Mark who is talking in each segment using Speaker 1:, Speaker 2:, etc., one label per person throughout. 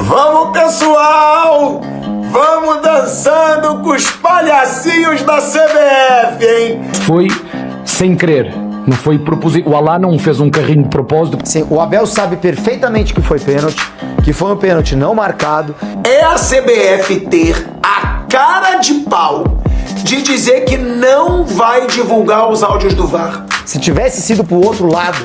Speaker 1: Vamos, pessoal! Vamos dançando com os palhacinhos da CBF, hein?
Speaker 2: Foi sem querer, não foi propositado. O Alá não fez um carrinho de propósito.
Speaker 3: Sim, o Abel sabe perfeitamente que foi pênalti, que foi um pênalti não marcado.
Speaker 1: É a CBF ter a cara de pau de dizer que não vai divulgar os áudios do VAR.
Speaker 3: Se tivesse sido pro outro lado,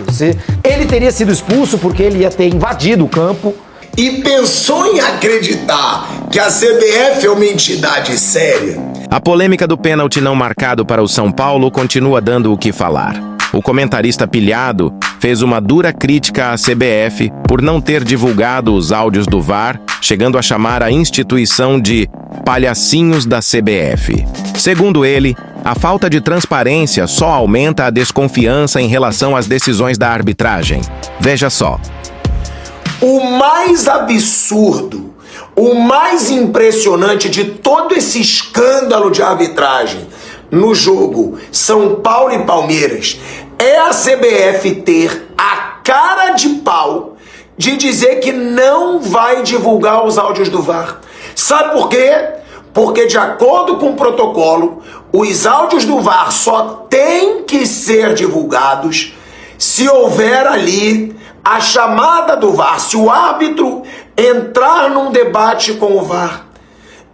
Speaker 3: ele teria sido expulso porque ele ia ter invadido o campo.
Speaker 1: E pensou em acreditar que a CBF é uma entidade séria?
Speaker 4: A polêmica do pênalti não marcado para o São Paulo continua dando o que falar. O comentarista pilhado fez uma dura crítica à CBF por não ter divulgado os áudios do VAR, chegando a chamar a instituição de palhacinhos da CBF. Segundo ele, a falta de transparência só aumenta a desconfiança em relação às decisões da arbitragem. Veja só.
Speaker 1: O mais absurdo, o mais impressionante de todo esse escândalo de arbitragem no jogo São Paulo e Palmeiras é a CBF ter a cara de pau de dizer que não vai divulgar os áudios do VAR. Sabe por quê? Porque, de acordo com o protocolo, os áudios do VAR só têm que ser divulgados se houver ali a chamada do VAR, se o árbitro entrar num debate com o VAR.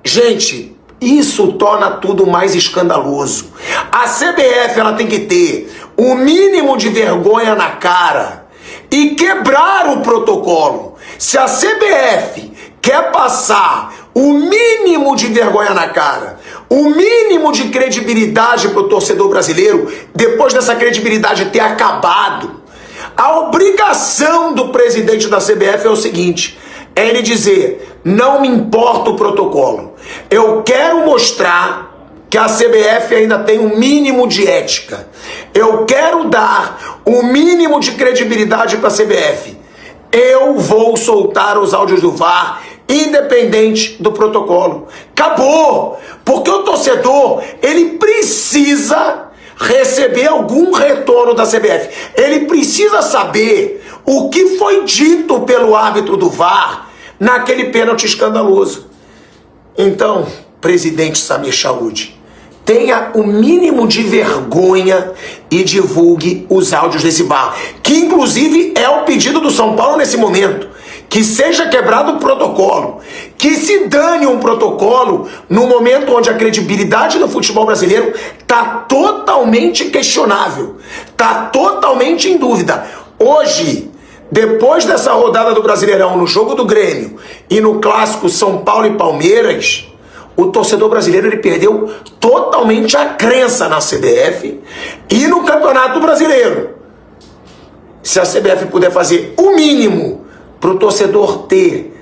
Speaker 1: Gente, isso torna tudo mais escandaloso. A CBF ela tem que ter o mínimo de vergonha na cara e quebrar o protocolo. Se a CBF quer passar o mínimo de vergonha na cara, o mínimo de credibilidade para o torcedor brasileiro, depois dessa credibilidade ter acabado, a obrigação do presidente da CBF é o seguinte: é ele dizer, não me importa o protocolo, eu quero mostrar que a CBF ainda tem um mínimo de ética, eu quero dar o mínimo de credibilidade para a CBF, eu vou soltar os áudios do VAR, independente do protocolo. Acabou! Porque o torcedor, ele precisa receber algum retorno da CBF. Ele precisa saber o que foi dito pelo árbitro do VAR naquele pênalti escandaloso. Então, presidente Samir Chaud, tenha o mínimo de vergonha e divulgue os áudios desse VAR, que inclusive é o pedido do São Paulo nesse momento. Que seja quebrado o protocolo, que se dane um protocolo no momento onde a credibilidade do futebol brasileiro está totalmente questionável, está totalmente em dúvida. Hoje, depois dessa rodada do Brasileirão, no jogo do Grêmio e no clássico São Paulo e Palmeiras, o torcedor brasileiro ele perdeu totalmente a crença na CBF e no Campeonato Brasileiro. Se a CBF puder fazer o mínimo para o torcedor ter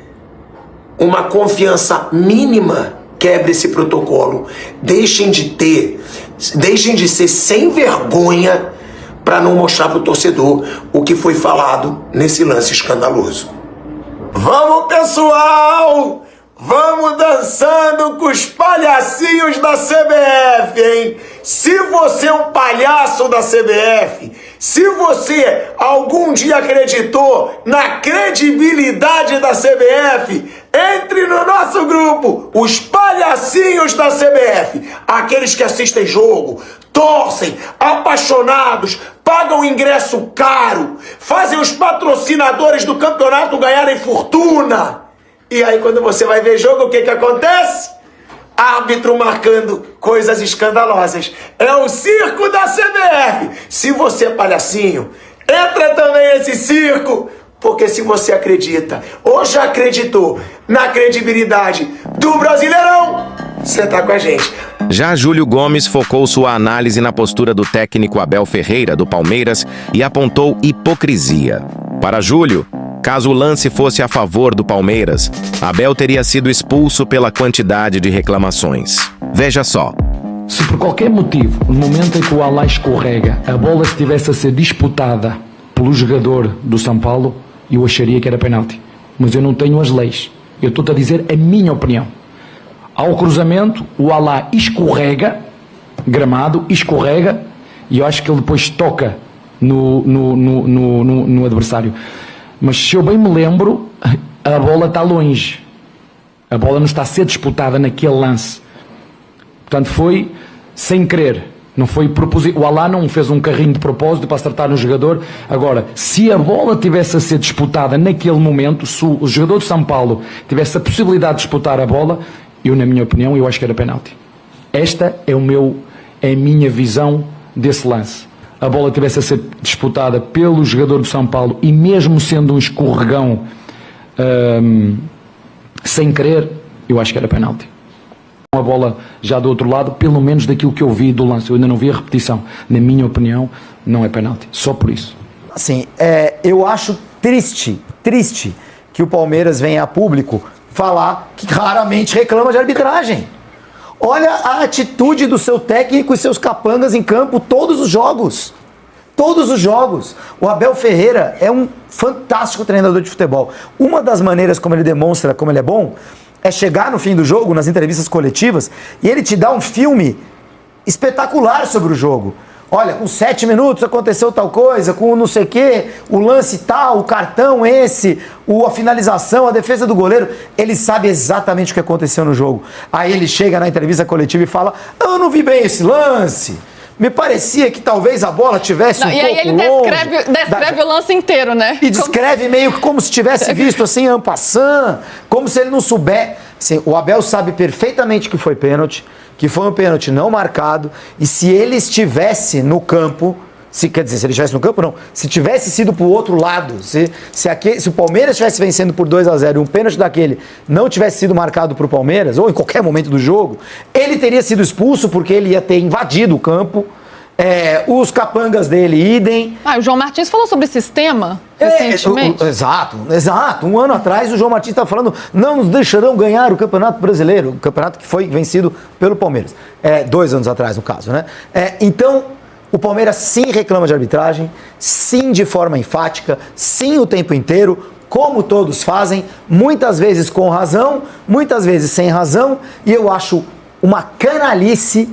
Speaker 1: uma confiança mínima, quebre esse protocolo. Deixem de ser sem vergonha para não mostrar para o torcedor o que foi falado nesse lance escandaloso. Vamos, pessoal! Vamos dançando com os palhacinhos da CBF, hein? Se você é um palhaço da CBF, se você algum dia acreditou na credibilidade da CBF, entre no nosso grupo, os palhacinhos da CBF, aqueles que assistem jogo, torcem, apaixonados, pagam ingresso caro, fazem os patrocinadores do campeonato ganharem fortuna. E aí quando você vai ver jogo, o que acontece? Árbitro marcando coisas escandalosas. É o circo da CBF. Se você é palhacinho, entra também nesse circo. Porque se você acredita, ou já acreditou na credibilidade do Brasileirão, você tá com a gente.
Speaker 4: Já Júlio Gomes focou sua análise na postura do técnico Abel Ferreira, do Palmeiras, e apontou hipocrisia. Para Júlio, caso o lance fosse a favor do Palmeiras, Abel teria sido expulso pela quantidade de reclamações. Veja só.
Speaker 2: Se por qualquer motivo, no momento em que o Alá escorrega, a bola estivesse a ser disputada pelo jogador do São Paulo, eu acharia que era penalti. Mas eu não tenho as leis. Eu estou-te a dizer a minha opinião. Ao cruzamento, o Alá escorrega, gramado, escorrega, e eu acho que ele depois toca no adversário. Mas se eu bem me lembro, A bola está longe. A bola não está a ser disputada naquele lance. Portanto, foi sem querer. Não foi proposito. O Alá não fez um carrinho de propósito para acertar no jogador. Agora, se a bola tivesse a ser disputada naquele momento, se o jogador de São Paulo tivesse a possibilidade de disputar a bola, eu, na minha opinião, eu acho que era penalti. Esta é a minha visão desse lance. A bola tivesse a ser disputada pelo jogador do São Paulo e mesmo sendo um escorregão sem querer, eu acho que era penalti. A bola já do outro lado, pelo menos daquilo que eu vi do lance, eu ainda não vi a repetição. Na minha opinião, não é penalti. Só por isso.
Speaker 3: Assim, eu acho triste que o Palmeiras venha a público falar que raramente reclama de arbitragem. Olha a atitude do seu técnico e seus capangas em campo todos os jogos. Todos os jogos. O Abel Ferreira é um fantástico treinador de futebol. Uma das maneiras como ele demonstra como ele é bom é chegar no fim do jogo, nas entrevistas coletivas, e ele te dá um filme espetacular sobre o jogo. Olha, com 7 minutos aconteceu tal coisa, com não sei o quê, o lance tal, o cartão esse, a finalização, a defesa do goleiro. Ele sabe exatamente o que aconteceu no jogo. Aí ele chega na entrevista coletiva e fala: eu não vi bem esse lance. Me parecia que talvez a bola tivesse um pouco longe. E aí
Speaker 5: ele descreve o lance inteiro, né?
Speaker 3: E descreve meio que como se tivesse visto assim, en passant, como se ele não souber. Assim, o Abel sabe perfeitamente que foi pênalti, que foi um pênalti não marcado, e se ele estivesse no campo, quer dizer, se ele estivesse no campo, não, se tivesse sido pro outro lado, se o Palmeiras estivesse vencendo por 2-0 e um pênalti daquele não tivesse sido marcado pro Palmeiras, ou em qualquer momento do jogo, ele teria sido expulso porque ele ia ter invadido o campo, os capangas dele idem.
Speaker 5: O João Martins falou sobre sistema recentemente.
Speaker 3: Exato. Um ano atrás o João Martins estava falando: não nos deixarão ganhar o Campeonato Brasileiro, o campeonato que foi vencido pelo Palmeiras. 2 anos atrás, no caso, né? Então, o Palmeiras sim reclama de arbitragem, sim de forma enfática, sim o tempo inteiro, como todos fazem, muitas vezes com razão, muitas vezes sem razão, e eu acho uma canalice,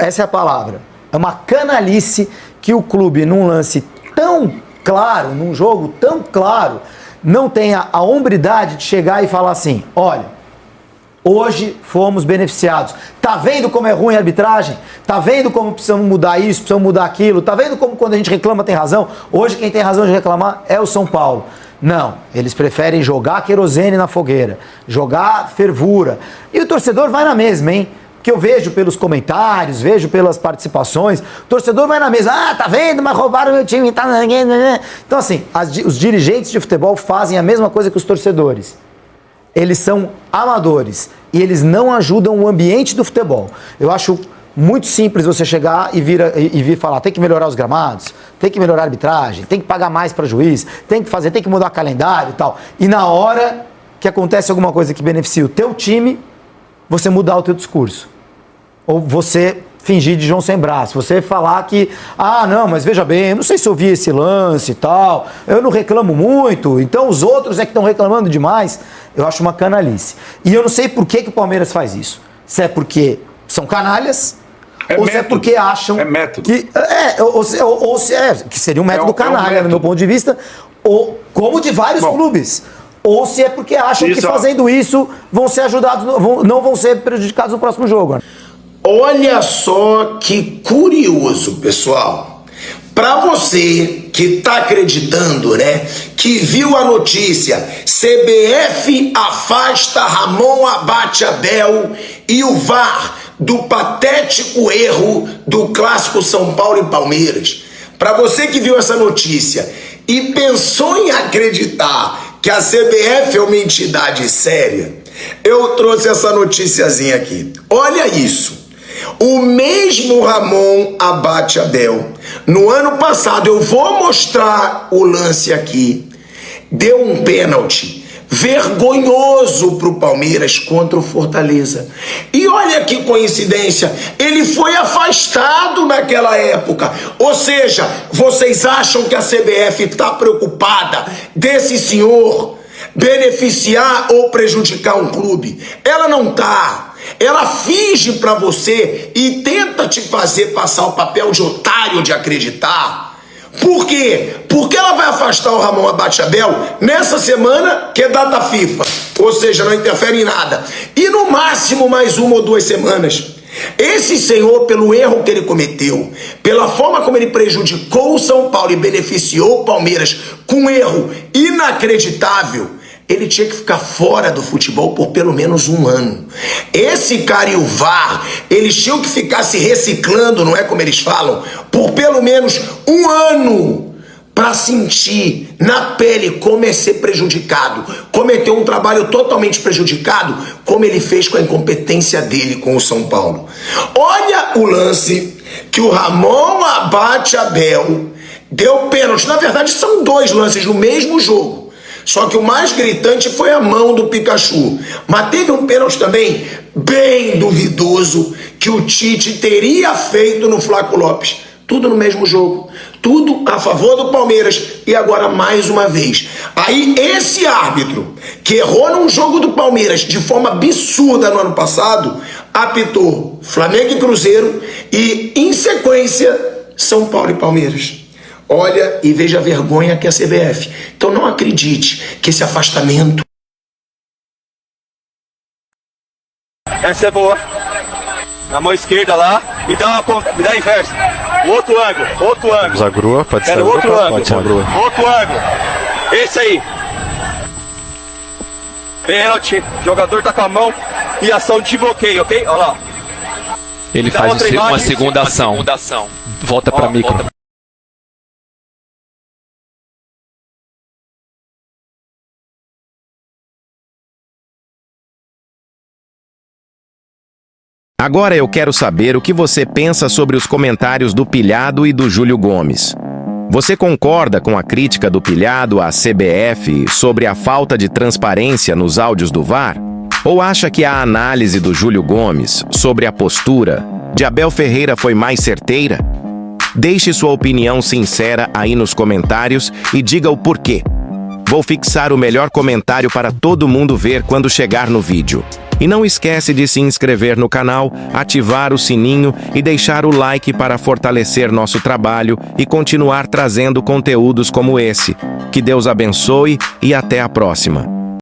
Speaker 3: essa é a palavra, é uma canalice que o clube, num lance tão claro, num jogo tão claro, não tenha a hombridade de chegar e falar assim: olha, hoje fomos beneficiados. Tá vendo como é ruim a arbitragem? Tá vendo como precisamos mudar isso, precisamos mudar aquilo? Tá vendo como quando a gente reclama tem razão? Hoje quem tem razão de reclamar é o São Paulo. Não, eles preferem jogar querosene na fogueira, jogar fervura. E o torcedor vai na mesma, hein? Que eu vejo pelos comentários, vejo pelas participações, o torcedor vai na mesma: tá vendo, mas roubaram meu time, tá... Então assim, os dirigentes de futebol fazem a mesma coisa que os torcedores. Eles são amadores e eles não ajudam o ambiente do futebol. Eu acho muito simples você chegar e vir falar: tem que melhorar os gramados, tem que melhorar a arbitragem, tem que pagar mais para juiz, tem que mudar calendário e tal. E na hora que acontece alguma coisa que beneficia o teu time, você mudar o teu discurso. Ou você fingir de João sem braço, você falar que: não, mas veja bem, eu não sei se eu vi esse lance e tal, eu não reclamo muito, então os outros é que estão reclamando demais. Eu acho uma canalice. E eu não sei por que o Palmeiras faz isso. Se é porque são canalhas, ou se é porque acham que... que seria um método canalha, no meu ponto de vista, ou como de vários clubes. Ou se é porque acham que fazendo isso vão ser ajudados, não vão ser prejudicados no próximo jogo.
Speaker 1: Olha só que curioso, pessoal. Para você que tá acreditando, né, que viu a notícia: CBF afasta Ramon Abate Abel e o VAR do patético erro do clássico São Paulo e Palmeiras. Para você que viu essa notícia e pensou em acreditar que a CBF é uma entidade séria, eu trouxe essa noticiazinha aqui. Olha isso. O mesmo Ramon Abate Abel, no ano passado, eu vou mostrar o lance aqui, deu um pênalti vergonhoso pro Palmeiras contra o Fortaleza. E olha que coincidência, ele foi afastado naquela época. Ou seja, vocês acham que a CBF está preocupada desse senhor beneficiar ou prejudicar um clube? Ela não tá. Ela finge pra você e tenta te fazer passar o papel de otário de acreditar, Por quê? Porque ela vai afastar o Ramon Abate-Abel nessa semana, que é data FIFA. Ou seja, não interfere em nada. E no máximo mais 1 ou 2 semanas. Esse senhor, pelo erro que ele cometeu, pela forma como ele prejudicou o São Paulo e beneficiou o Palmeiras com um erro inacreditável, ele tinha que ficar fora do futebol por pelo menos 1 ano. Esse cara e o VAR, eles tinham que ficar se reciclando, não é como eles falam, por pelo menos 1 ano, para sentir na pele como é ser prejudicado, cometer um trabalho totalmente prejudicado, como ele fez com a incompetência dele com o São Paulo. Olha o lance que o Ramon Abate-Abel deu pênalti. Na verdade, são 2 lances no mesmo jogo. Só que o mais gritante foi a mão do Pikachu. Mas teve um pênalti também bem duvidoso que o Tite teria feito no Flaco Lopes. Tudo no mesmo jogo. Tudo a favor do Palmeiras. E agora mais uma vez. Aí esse árbitro que errou num jogo do Palmeiras de forma absurda no ano passado, apitou Flamengo e Cruzeiro e, em sequência, São Paulo e Palmeiras. Olha e veja a vergonha que é a CBF. Então não acredite que esse afastamento...
Speaker 6: Essa é boa. Na mão esquerda lá. Me dá inverso. O outro ângulo.
Speaker 7: Usa grua, pode ser
Speaker 6: outro
Speaker 7: grua,
Speaker 6: ângulo.
Speaker 7: pode ser grua.
Speaker 6: Outro ângulo. Esse aí. Pênalti. Jogador tá com a mão e ação de bloqueio, ok? Olha lá.
Speaker 8: Ele
Speaker 6: Dá
Speaker 8: faz
Speaker 6: outra
Speaker 8: uma
Speaker 6: imagem.
Speaker 8: segunda ação. Volta para micro.
Speaker 4: Agora eu quero saber o que você pensa sobre os comentários do Pilhado e do Júlio Gomes. Você concorda com a crítica do Pilhado à CBF sobre a falta de transparência nos áudios do VAR? Ou acha que a análise do Júlio Gomes sobre a postura de Abel Ferreira foi mais certeira? Deixe sua opinião sincera aí nos comentários e diga o porquê. Vou fixar o melhor comentário para todo mundo ver quando chegar no vídeo. E não esquece de se inscrever no canal, ativar o sininho e deixar o like para fortalecer nosso trabalho e continuar trazendo conteúdos como esse. Que Deus abençoe e até a próxima.